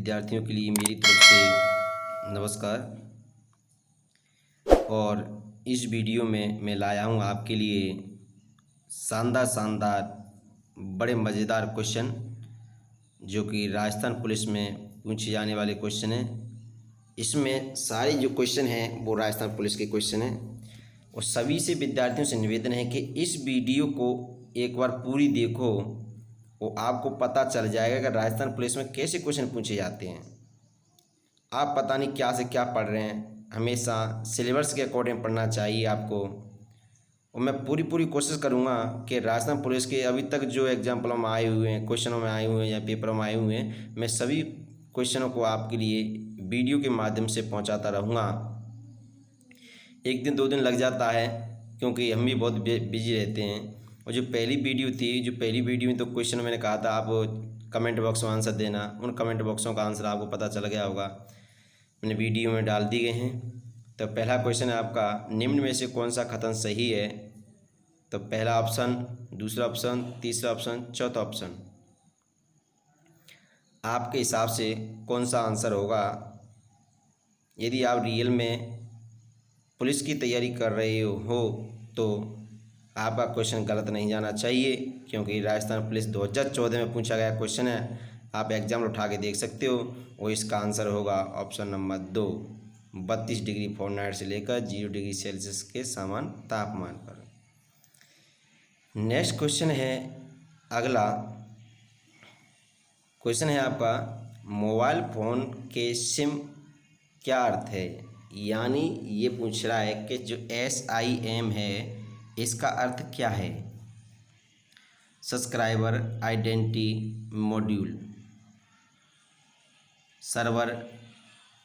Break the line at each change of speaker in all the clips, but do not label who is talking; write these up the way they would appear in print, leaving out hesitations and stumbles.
विद्यार्थियों के लिए मेरी तरफ से नमस्कार। और इस वीडियो में मैं लाया हूँ आपके लिए शानदार बड़े मज़ेदार क्वेश्चन जो कि राजस्थान पुलिस में पूछे जाने वाले क्वेश्चन हैं। इसमें सारे जो क्वेश्चन हैं वो राजस्थान पुलिस के क्वेश्चन हैं और सभी से विद्यार्थियों से निवेदन है कि इस वीडियो को एक बार पूरी देखो, वो आपको पता चल जाएगा कि राजस्थान पुलिस में कैसे क्वेश्चन पूछे जाते हैं। आप पता नहीं क्या से क्या पढ़ रहे हैं, हमेशा सिलेबस के अकॉर्डिंग पढ़ना चाहिए आपको। और मैं पूरी कोशिश करूँगा कि राजस्थान पुलिस के अभी तक जो एग्जाम्पलों में आए हुए हैं, क्वेश्चनों में आए हुए हैं या पेपरों में आए हुए हैं, मैं सभी क्वेश्चनों को आपके लिए वीडियो के माध्यम से पहुंचाता रहूँगा। एक दिन 2 दिन लग जाता है क्योंकि हम भी बहुत बिजी रहते हैं। और जो पहली वीडियो में तो क्वेश्चन मैंने कहा था आप कमेंट बॉक्स में आंसर देना, उन कमेंट बॉक्सों का आंसर आपको पता चल गया होगा, मैंने वीडियो में डाल दिए हैं। तो पहला क्वेश्चन है आपका, निम्न में से कौन सा कथन सही है? तो पहला ऑप्शन, दूसरा ऑप्शन, तीसरा ऑप्शन, चौथा ऑप्शन, आपके हिसाब से कौन सा आंसर होगा? यदि आप रियल में पुलिस की तैयारी कर रहे हो तो आपका क्वेश्चन गलत नहीं जाना चाहिए, क्योंकि राजस्थान पुलिस 2014 में पूछा गया क्वेश्चन है। आप एग्जाम उठा के देख सकते हो। और इसका आंसर होगा ऑप्शन नंबर 2, 32 डिग्री फ़ारेनहाइट से लेकर 0 डिग्री सेल्सियस के समान तापमान पर। नेक्स्ट क्वेश्चन है, अगला क्वेश्चन है आपका, मोबाइल फ़ोन के सिम क्या अर्थ है? यानी ये पूछ रहा है कि जो SIM है इसका अर्थ क्या है? Subscriber identity module, server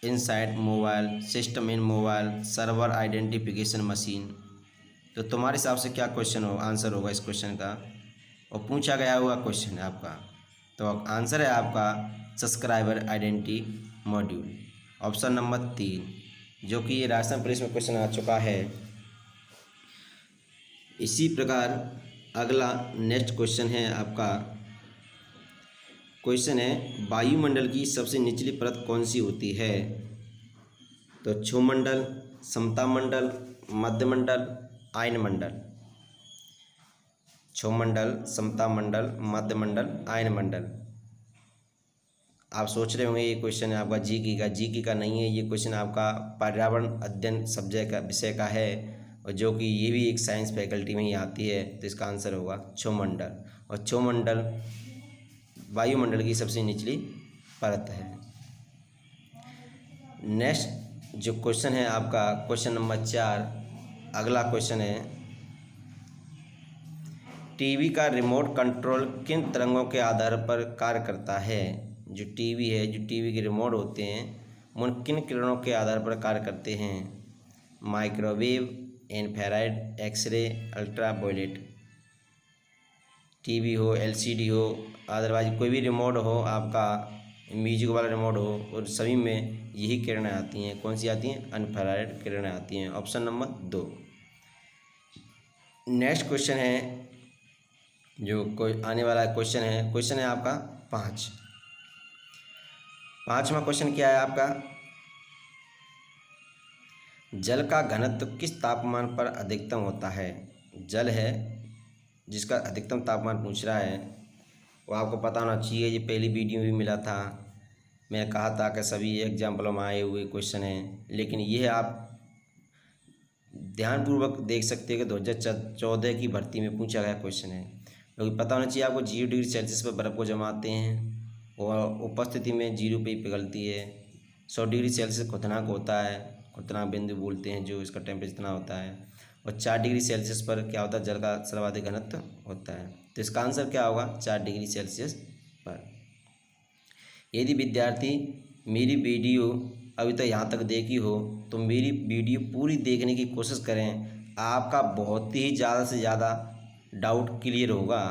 inside mobile, system in mobile, server identification machine. तो तुम्हारे हिसाब से क्या क्वेश्चन हो, आंसर होगा इस क्वेश्चन का? और पूछा गया हुआ क्वेश्चन है आपका, तो आंसर है आपका subscriber identity module, option number 3, जो कि ये राजस्थान पुलिस में क्वेश्चन आ चुका है। इसी प्रकार अगला नेक्स्ट क्वेश्चन है आपका, क्वेश्चन है, वायुमंडल की सबसे निचली परत कौन सी होती है? तो क्षुमंडल, समतामंडल, मध्यमंडल, आयनमंडल। क्षुमंडल, समतामंडल, मध्यमंडल, आयनमंडल। आप सोच रहे होंगे ये क्वेश्चन है आपका जीके का नहीं है, ये क्वेश्चन आपका पर्यावरण अध्ययन सब्जेक्ट का विषय का है, और जो कि ये भी एक साइंस फैकल्टी में ही आती है। तो इसका आंसर होगा क्षुमंडल, और क्षुमंडल वायुमंडल की सबसे निचली परत है। नेक्स्ट जो क्वेश्चन है आपका, क्वेश्चन नंबर 4, अगला क्वेश्चन है, टीवी का रिमोट कंट्रोल किन तरंगों के आधार पर कार्य करता है? जो टीवी है, जो टीवी के रिमोट होते हैं वो किन किरणों के आधार पर कार्य करते हैं? Microwave, infrared, x-ray, ultraviolet. TV हो, LCD हो, अदरवाइज कोई भी रिमोट हो आपका, म्यूजिक वाला रिमोट हो, और सभी में यही किरणें आती हैं। कौन सी आती हैं? इन्फ्रारेड किरणें आती हैं, ऑप्शन नंबर 2। नेक्स्ट क्वेश्चन है, जो कोई आने वाला क्वेश्चन है आपका 5। पाँचवा क्वेश्चन क्या है आपका, जल का घनत्व किस तापमान पर अधिकतम होता है? जल है जिसका अधिकतम तापमान पूछ रहा है, वो आपको पता होना चाहिए। ये पहली वीडियो भी मिला था, मैंने कहा था कि सभी एग्जाम्पलों में आए हुए क्वेश्चन हैं, लेकिन यह आप ध्यानपूर्वक देख सकते हैं कि 2014 की भर्ती में पूछा गया क्वेश्चन है। क्योंकि पता होना चाहिए आपको, 0 डिग्री सेल्सियस पर बर्फ़ को जमाते हैं और उपस्थिति में 0 पे ही पिघलती है। 100 डिग्री सेल्सियस क्वथनांक होता है, क्वथनांक बिंदु बोलते हैं, जो इसका टेम्परेचर इतना होता है। और 4 डिग्री सेल्सियस पर क्या होता है? जल का सर्वाधिक घनत्व होता है। तो इसका आंसर क्या होगा? 4 डिग्री सेल्सियस पर। यदि विद्यार्थी मेरी वीडियो अभी तक यहाँ तक देखी हो तो मेरी वीडियो पूरी देखने की कोशिश करें, आपका बहुत ही ज़्यादा से ज़्यादा डाउट क्लियर होगा।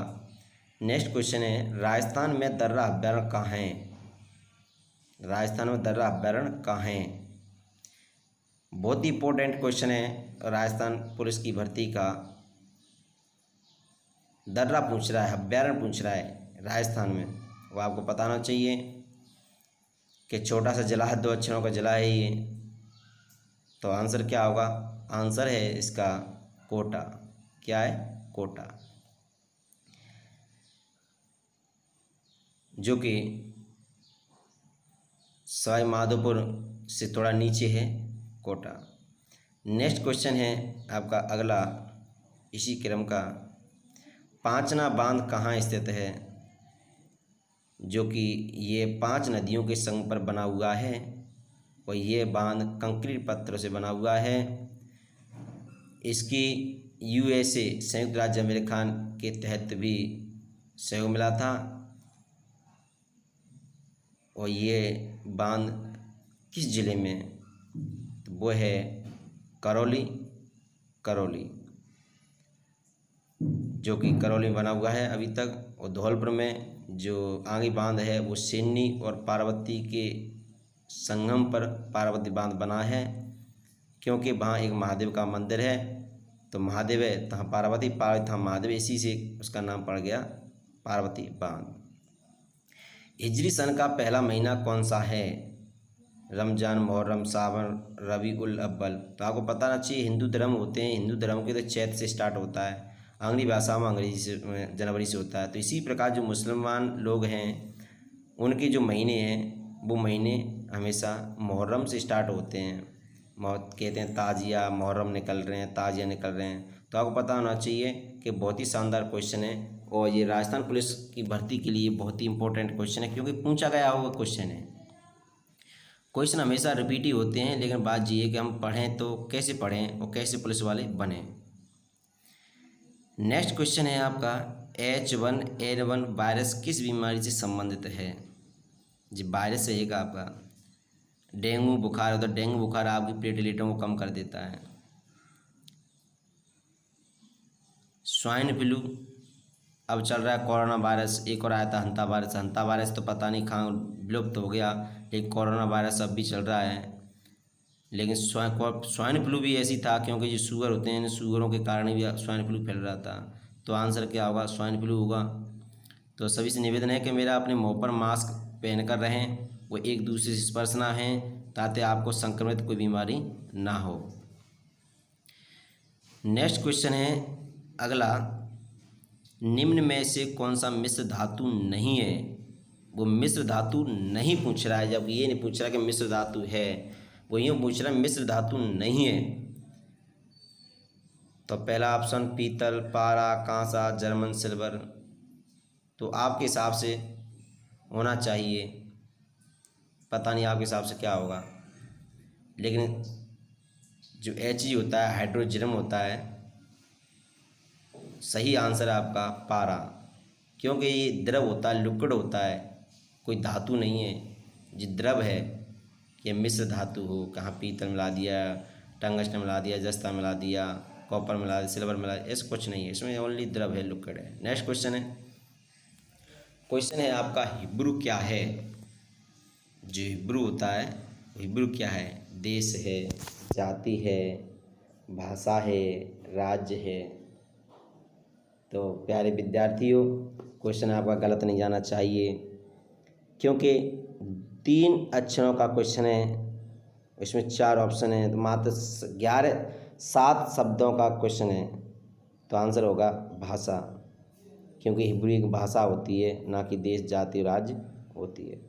नेक्स्ट क्वेश्चन है, राजस्थान में दर्रा अभ्यारण्य कहाँ है? राजस्थान में दर्रा अभ्यारण्य कहाँ है? बहुत ही इंपॉर्टेंट क्वेश्चन है, राजस्थान पुलिस की भर्ती का। दर्रा पूछ रहा है, अभ्यारण्य पूछ रहा है राजस्थान में, वो आपको पता होना चाहिए। कि छोटा सा जला है, 2 अक्षरों का जला है ये, तो आंसर क्या होगा? आंसर है इसका कोटा। क्या है? कोटा, जो कि सवाई माधोपुर से थोड़ा नीचे है, कोटा। नेक्स्ट क्वेश्चन है आपका अगला इसी क्रम का, पांचना बांध कहाँ स्थित है? जो कि ये 5 नदियों के संगम पर बना हुआ है और ये बांध कंक्रीट पत्थरों से बना हुआ है। इसकी USA संयुक्त राज्य अमेरिका के तहत भी सहयोग मिला था और ये बांध किस ज़िले में? तो वो है करौली, जो कि करौली में बना हुआ है अभी तक। और धौलपुर में जो आगे बांध है वो सिन्नी और पार्वती के संगम पर पार्वती बांध बना है, क्योंकि वहाँ एक महादेव का मंदिर है, तो महादेव है तहाँ पार्वती, तहाँ महादेव, इसी से उसका नाम पड़ गया पार्वती बांध। हिजरी सन का पहला महीना कौन सा है? रमजान, मुहर्रम, सावन, रबी उल अव्वल। तो आपको पता ना चाहिए, हिंदू धर्म होते हैं, हिंदू धर्म के तो चैत से स्टार्ट होता है, अंग्रेजी भाषा में अंग्रेजी से जनवरी से होता है। तो इसी प्रकार जो मुसलमान लोग हैं उनके जो महीने हैं वो महीने हमेशा मुहर्रम से स्टार्ट होते हैं। कहते हैं ताजिया, मुहर्रम निकल रहे हैं, ताजिया निकल रहे हैं। तो आपको पता होना चाहिए कि बहुत ही शानदार क्वेश्चन है और ये राजस्थान पुलिस की भर्ती के लिए बहुत ही इंपॉर्टेंट क्वेश्चन है, क्योंकि पूछा गया हुआ क्वेश्चन है। क्वेश्चन हमेशा रिपीट ही होते हैं, लेकिन बात ये है कि हम पढ़ें तो कैसे पढ़ें और कैसे पुलिस वाले बने। नेक्स्ट क्वेश्चन है आपका, H1N1 वायरस किस बीमारी से संबंधित है? जी वायरस है आपका डेंगू बुखार होता है। डेंगू बुखार आपकी प्लेटलेटों को कम कर देता है। स्वाइन फ्लू, अब चल रहा है कोरोना वायरस, एक और आया था हंता वायरस। हंता वायरस तो पता नहीं कहाँ विलुप्त हो गया, लेकिन कोरोना वायरस अब भी चल रहा है। लेकिन स्वाइन फ्लू भी ऐसी था, क्योंकि जो शुगर होते हैं, शुगरों के कारण भी स्वाइन फ्लू फैल रहा था। तो आंसर क्या होगा? स्वाइन फ्लू होगा। तो सभी से निवेदन है कि मेरा अपने मुँह पर मास्क पहनकर रहें, वो एक दूसरे से स्पर्श ना हैं, ताकि आपको संक्रमित कोई बीमारी ना हो। नेक्स्ट क्वेश्चन है अगला, निम्न में से कौन सा मिश्र धातु नहीं है? वो मिश्र धातु नहीं पूछ रहा है, जब ये नहीं पूछ रहा कि मिश्र धातु है, वो यूँ पूछ रहा है मिश्र धातु नहीं है। तो पहला ऑप्शन पीतल, पारा, कांसा, जर्मन सिल्वर। तो आपके हिसाब से होना चाहिए, पता नहीं आपके हिसाब से क्या होगा, लेकिन जो He होता है हाइड्रोजन होता है, सही आंसर है आपका पारा, क्योंकि ये द्रव होता है, लिक्विड होता है, कोई धातु नहीं है। जो द्रव है कि मिश्र धातु हो, कहाँ पीतल मिला दिया, टंगस्टन मिला दिया, जस्ता मिला दिया, कॉपर मिला दिया, सिल्वर मिला दिया, ऐसा कुछ नहीं है, इसमें ओनली द्रव है, लिक्विड है। नेक्स्ट क्वेश्चन है आपका, हिब्रू क्या है? जो हिब्रू होता है, हिब्रू क्या है? देश है, जाति है, भाषा है, राज्य है। तो प्यारे विद्यार्थियों, क्वेश्चन आपका गलत नहीं जाना चाहिए, क्योंकि 3 अक्षरों का क्वेश्चन है, इसमें 4 ऑप्शन है, तो मात्र 7 शब्दों का क्वेश्चन है। तो आंसर होगा भाषा, क्योंकि हिब्रू एक भाषा होती है, ना कि देश, जाति और राज्य होती है।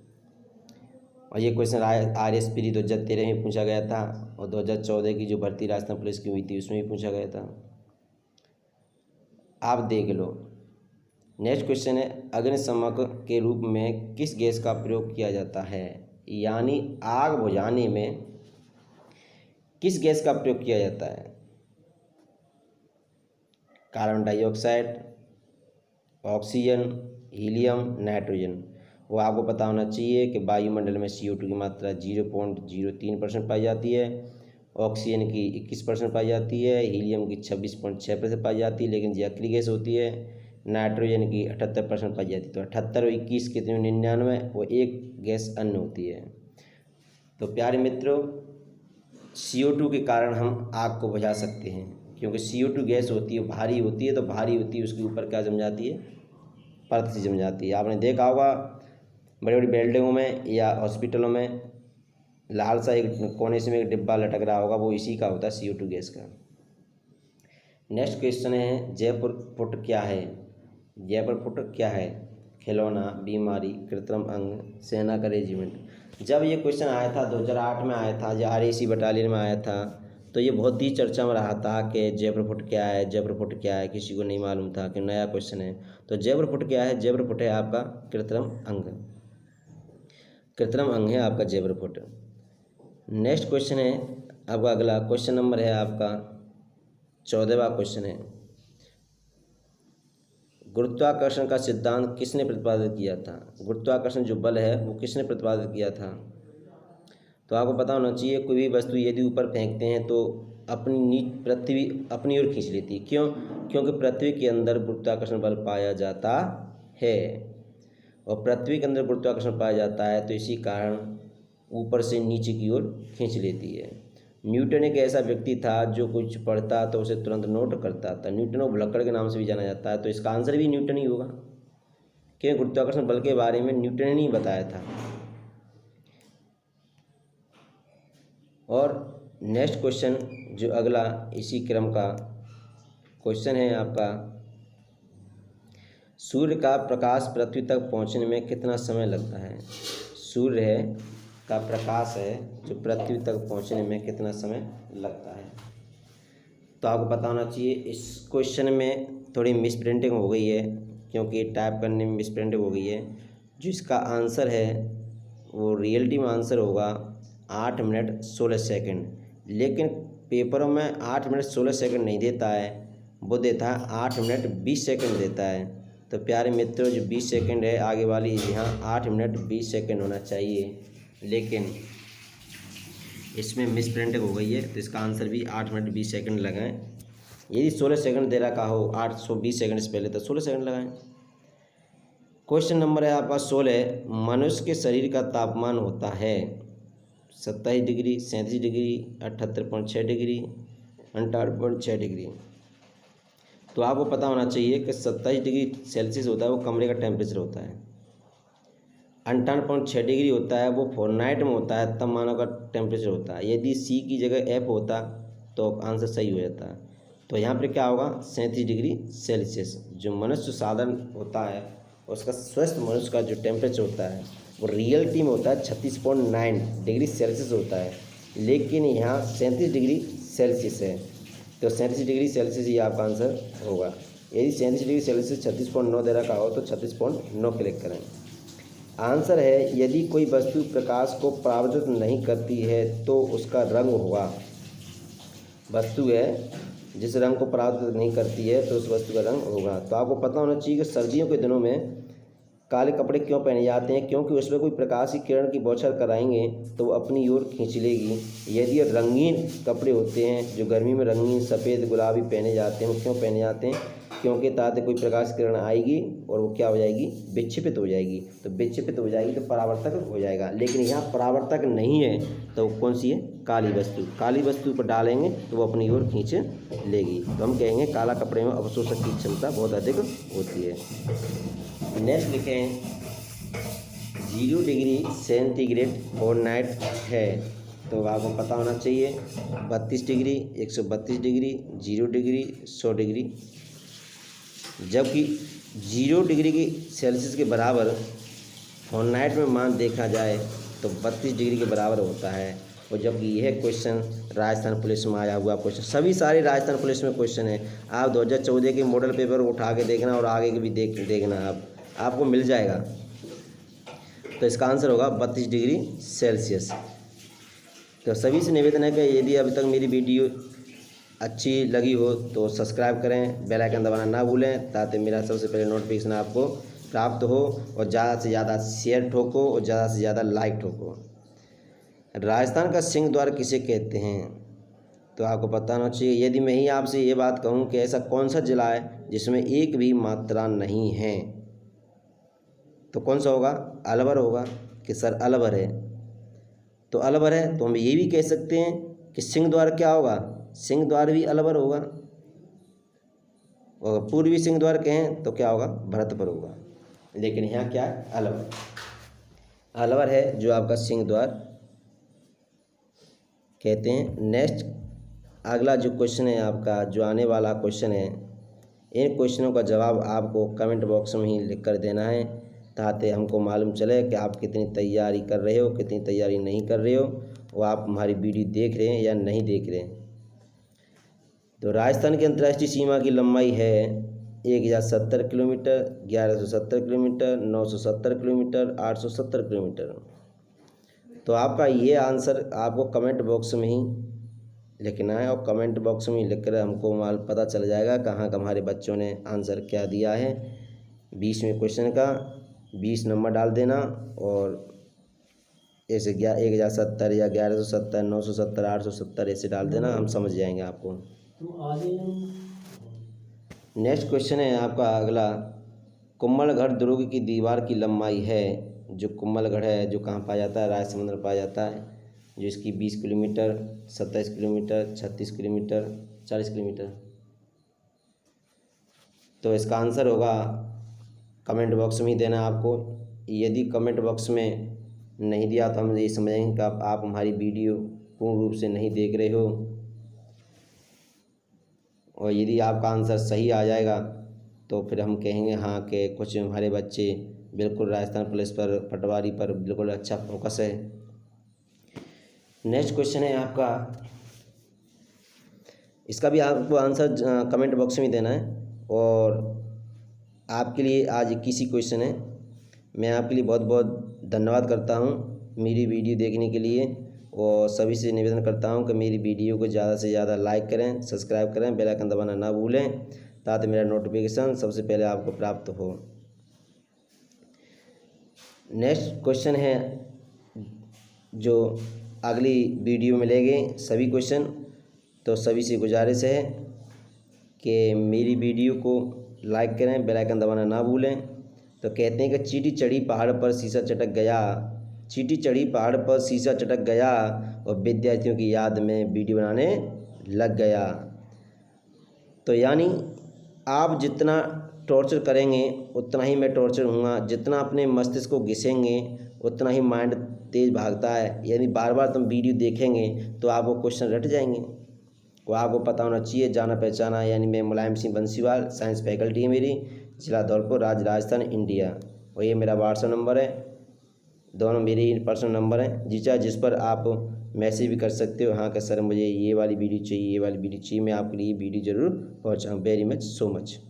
और ये क्वेश्चन RSPD 2013 में पूछा गया था, और 2014 की जो भर्ती राजस्थान पुलिस की हुई थी उसमें भी पूछा गया था, आप देख लो। नेक्स्ट क्वेश्चन है, अग्निशमक के रूप में किस गैस का प्रयोग किया जाता है? यानी आग बुझाने में किस गैस का प्रयोग किया जाता है? Carbon dioxide, oxygen, helium, nitrogen. वो आपको पता होना चाहिए कि वायुमंडल में CO2 की मात्रा 0.03% पाई जाती है, ऑक्सीजन की 21% पाई जाती है, हीलियम की 26.6% पाई जाती है, लेकिन जो अकेली गैस होती है, नाइट्रोजन की 78% पाई जाती है। तो 78 और 21 कितने? 99, वो एक गैस अन्य होती है। तो प्यारे मित्रों, CO2 के कारण हम आग को बुझा सकते हैं, क्योंकि CO2 गैस होती है, भारी होती है, तो भारी होती है उसके ऊपर क्या जम जाती है? परत से जम जाती है। आपने देखा होगा बड़ी बड़ी बिल्डिंगों में या हॉस्पिटलों में लाल सा एक कोने से में एक डिब्बा लटक रहा होगा, वो इसी का होता है, CO2 गैस का। नेक्स्ट क्वेश्चन है जयपुर फुट क्या है? जयपुर फुट क्या है? खिलौना, बीमारी, कृत्रिम अंग, सेना का रेजिमेंट। जब ये क्वेश्चन आया था 2008 में आया था, जो RAC बटालियन में आया था, तो ये बहुत ही चर्चा में रहा था कि जयपुर फुट क्या है, जयपुर फुट क्या है, किसी को नहीं मालूम था कि नया क्वेश्चन है। तो जयपुर फुट क्या है? जयपुर फुट है आपका कृत्रिम अंग, कृत्रिम अंग है आपका जयपुर फुट। नेक्स्ट क्वेश्चन है आपका, अगला क्वेश्चन नंबर है आपका 14वां क्वेश्चन है, गुरुत्वाकर्षण का सिद्धांत किसने प्रतिपादित किया था? गुरुत्वाकर्षण जो बल है वो किसने प्रतिपादित किया था? तो आपको पता होना चाहिए, कोई भी वस्तु यदि ऊपर फेंकते हैं तो पृथ्वी अपनी ओर खींच लेती है। क्यों? क्योंकि पृथ्वी के अंदर गुरुत्वाकर्षण बल पाया जाता है, और पृथ्वी के अंदर गुरुत्वाकर्षण पाया जाता है तो इसी कारण ऊपर से नीचे की ओर खींच लेती है। न्यूटन एक ऐसा व्यक्ति था जो कुछ पढ़ता तो उसे तुरंत नोट करता था। न्यूटन को भुलक्कड़ के नाम से भी जाना जाता है, तो इसका आंसर भी न्यूटन ही होगा, क्योंकि गुरुत्वाकर्षण बल के बारे में न्यूटन ने नहीं बताया था। और नेक्स्ट क्वेश्चन जो अगला इसी क्रम का क्वेश्चन है आपका, सूर्य का प्रकाश पृथ्वी तक पहुंचने में कितना समय लगता है? सूर्य का प्रकाश है जो पृथ्वी तक पहुंचने में कितना समय लगता है? तो आपको पता होना चाहिए, इस क्वेश्चन में थोड़ी मिस प्रिंटिंग हो गई है, क्योंकि टाइप करने में मिस प्रिंटिंग हो गई है। जो इसका आंसर है वो रियलिटी में आंसर होगा 8 मिनट 16 सेकंड, लेकिन पेपरों में 8 मिनट 16 सेकंड नहीं देता है, वो देता है 8 मिनट 20 सेकंड देता है। तो प्यारे मित्रों, जो 20 सेकंड है आगे वाली, यहाँ 8 मिनट 20 सेकंड होना चाहिए, लेकिन इसमें मिस प्रिंटिंग हो गई है, तो इसका आंसर भी 8 मिनट 20 सेकंड लगाएं। यदि 16 सेकंड दे रखा हो 820 सेकंड से पहले, तो 16 सेकंड लगाएं। क्वेश्चन नंबर है आपका 16, मनुष्य के शरीर का तापमान होता है 27 डिग्री, 37 डिग्री, 78.6 डिग्री, 58.6 डिग्री। तो आपको पता होना चाहिए कि 27 डिग्री सेल्सियस होता है वो कमरे का टेम्परेचर होता है, 58.6 डिग्री होता है वो फॉरेनहाइट में होता है, तब मानव का टेम्परेचर होता है। यदि C की जगह F होता तो आंसर सही हो जाता। तो यहाँ पर क्या होगा? 37 डिग्री सेल्सियस। जो मनुष्य साधन होता है उसका, स्वस्थ मनुष्य का जो टेम्परेचर होता है वो रियलिटी में होता है 36.9 डिग्री सेल्सियस होता है, लेकिन यहाँ 37 डिग्री सेल्सियस है। तो 37 डिग्री सेल्सियस ही आपका आंसर होगा। यदि 37 डिग्री सेल्सियस 36.9 दे रखा हो तो 36.9 क्लिक करें। आंसर है, यदि कोई वस्तु प्रकाश को परावर्तित नहीं करती है तो उसका रंग होगा। वस्तु है जिस रंग को परावर्तित नहीं करती है तो उस वस्तु का रंग होगा। तो आपको पता होना चाहिए कि सर्दियों के दिनों में काले कपड़े क्यों पहने जाते हैं? क्योंकि उसमें कोई प्रकाश की किरण की बौछार कराएंगे तो वो अपनी ओर खींच लेगी। यदि रंगीन कपड़े होते हैं जो गर्मी में रंगीन सफ़ेद गुलाबी पहने जाते हैं, वो क्यों पहने जाते हैं? क्योंकि ताकि कोई प्रकाश किरण आएगी और वो क्या हो जाएगी? विक्षेपित हो जाएगी। तो विक्षेपित हो जाएगी तो परावर्तक हो जाएगा, लेकिन यहाँ परावर्तक नहीं है तो कौन सी है? काली वस्तु। काली वस्तु पर डालेंगे तो वो अपनी ओर खींच लेगी। तो हम कहेंगे काला कपड़े में अवशोषक की क्षमता बहुत अधिक होती है। नेक्स्ट लिखें 0 डिग्री सेंटीग्रेड फॉरेनहाइट है, तो आपको पता होना चाहिए 32 डिग्री, 132 डिग्री, 0 डिग्री, 100 डिग्री। जबकि 0 डिग्री की सेल्सियस के बराबर फॉरेनहाइट में मान देखा जाए तो 32 डिग्री के बराबर होता है। और जबकि यह क्वेश्चन राजस्थान पुलिस में आया हुआ क्वेश्चन, सभी सारे राजस्थान पुलिस में क्वेश्चन है। आप 2014 के मॉडल पेपर उठा के देखना और आगे के भी देखना, आपको मिल जाएगा। तो इसका आंसर होगा 32 डिग्री सेल्सियस। तो सभी से निवेदन है कि यदि अभी तक मेरी वीडियो अच्छी लगी हो तो सब्सक्राइब करें, बेल आइकन दबाना ना भूलें, ताकि मेरा सबसे पहले नोटिफिकेशन आपको प्राप्त हो, और ज़्यादा से ज़्यादा शेयर ठोको और ज़्यादा से ज़्यादा लाइक ठोको। राजस्थान का सिंह द्वार किसे कहते हैं? तो आपको पता होना चाहिए। यदि मैं ही आपसे ये बात कहूँ कि ऐसा कौन सा जिला है जिसमें एक भी मात्रा नहीं है, तो कौन सा होगा? अलवर होगा कि सर अलवर है। तो अलवर है तो हम ये भी कह सकते हैं कि सिंह द्वार क्या होगा? सिंह द्वार भी अलवर होगा। और पूर्वी सिंह द्वार कहें तो क्या होगा? भरतपुर होगा। लेकिन यहाँ क्या है? अलवर। अलवर है जो आपका सिंह द्वार कहते हैं। नेक्स्ट अगला जो क्वेश्चन है आपका, जो आने वाला क्वेश्चन है, इन क्वेश्चनों का जवाब आपको कमेंट बॉक्स में ही लिख कर देना है, ताकि हमको मालूम चले कि आप कितनी तैयारी कर रहे हो, कितनी तैयारी नहीं कर रहे हो, वो आप हमारी वीडियो देख रहे हैं या नहीं देख रहे हैं। तो राजस्थान की अंतर्राष्ट्रीय सीमा की लंबाई है 1070 किलोमीटर, 1170 किलोमीटर, 970 किलोमीटर, 870 किलोमीटर। तो आपका ये आंसर आपको कमेंट बॉक्स में ही लिखना है, और कमेंट बॉक्स में लिख कर हमको पता चल जाएगा कहाँ का हमारे बच्चों ने आंसर क्या दिया है। 20वें क्वेश्चन का 20 नंबर डाल देना, और ऐसे 1070 या 1170, 970, 870 ऐसे डाल देना, हम समझ जाएंगे आपको। नेक्स्ट क्वेश्चन है आपका अगला, कुम्भलगढ़ दुर्ग की दीवार की लंबाई है, जो कुम्भलगढ़ है जो कहाँ पाया जाता है, राजसमंद में पाया जाता है, जो इसकी 20 किलोमीटर, 27 किलोमीटर, 36 किलोमीटर, 40 किलोमीटर। तो इसका आंसर होगा कमेंट बॉक्स में ही देना आपको। यदि कमेंट बॉक्स में नहीं दिया तो हम ये समझेंगे कि आप हमारी वीडियो पूर्ण रूप से नहीं देख रहे हो, और यदि आपका आंसर सही आ जाएगा तो फिर हम कहेंगे हाँ कि कुछ हमारे बच्चे बिल्कुल राजस्थान पुलिस पर, पटवारी पर बिल्कुल अच्छा फोकस है। नेक्स्ट क्वेश्चन है आपका, इसका भी आपको आंसर कमेंट बॉक्स में देना है, और आपके लिए आज 21 क्वेश्चन है। मैं आपके लिए बहुत बहुत धन्यवाद करता हूँ मेरी वीडियो देखने के लिए, और सभी से निवेदन करता हूँ कि मेरी वीडियो को ज़्यादा से ज़्यादा लाइक करें, सब्सक्राइब करें, बेल आइकन दबाना ना भूलें, ताकि मेरा नोटिफिकेशन सबसे पहले आपको प्राप्त हो। नेक्स्ट क्वेश्चन है जो अगली वीडियो में लेंगे सभी क्वेश्चन। तो सभी से गुजारिश है कि मेरी वीडियो को लाइक करें, बेल आइकन दबाना ना भूलें। तो कहते हैं कि चींटी चढ़ी पहाड़ पर शीशा चटक गया, चींटी चढ़ी पहाड़ पर शीशा चटक गया, और विद्यार्थियों की याद में वीडियो बनाने लग गया। तो यानी आप जितना टॉर्चर करेंगे उतना ही मैं टॉर्चर हूँगा, जितना अपने मस्तिष्क को घिसेंगे उतना ही माइंड तेज़ भागता है। यानी बार बार तुम वीडियो देखेंगे तो आपको क्वेश्चन रट जाएंगे। वो आपको पता होना चाहिए, जाना पहचाना। यानी मैं मुलायम सिंह बंसीवाल, साइंस फैकल्टी है मेरी, जिला धौलपुर, राज्य राजस्थान, इंडिया। और ये मेरा व्हाट्सएप नंबर है, दोनों मेरे पर्सनल नंबर हैं, जिस पर आप मैसेज भी कर सकते हो। हाँ कि सर मुझे ये वाली वीडियो चाहिए, ये वाली वीडियो चाहिए, मैं आपके लिए वीडियो ज़रूर पहुँचाऊँ। Very much, so much.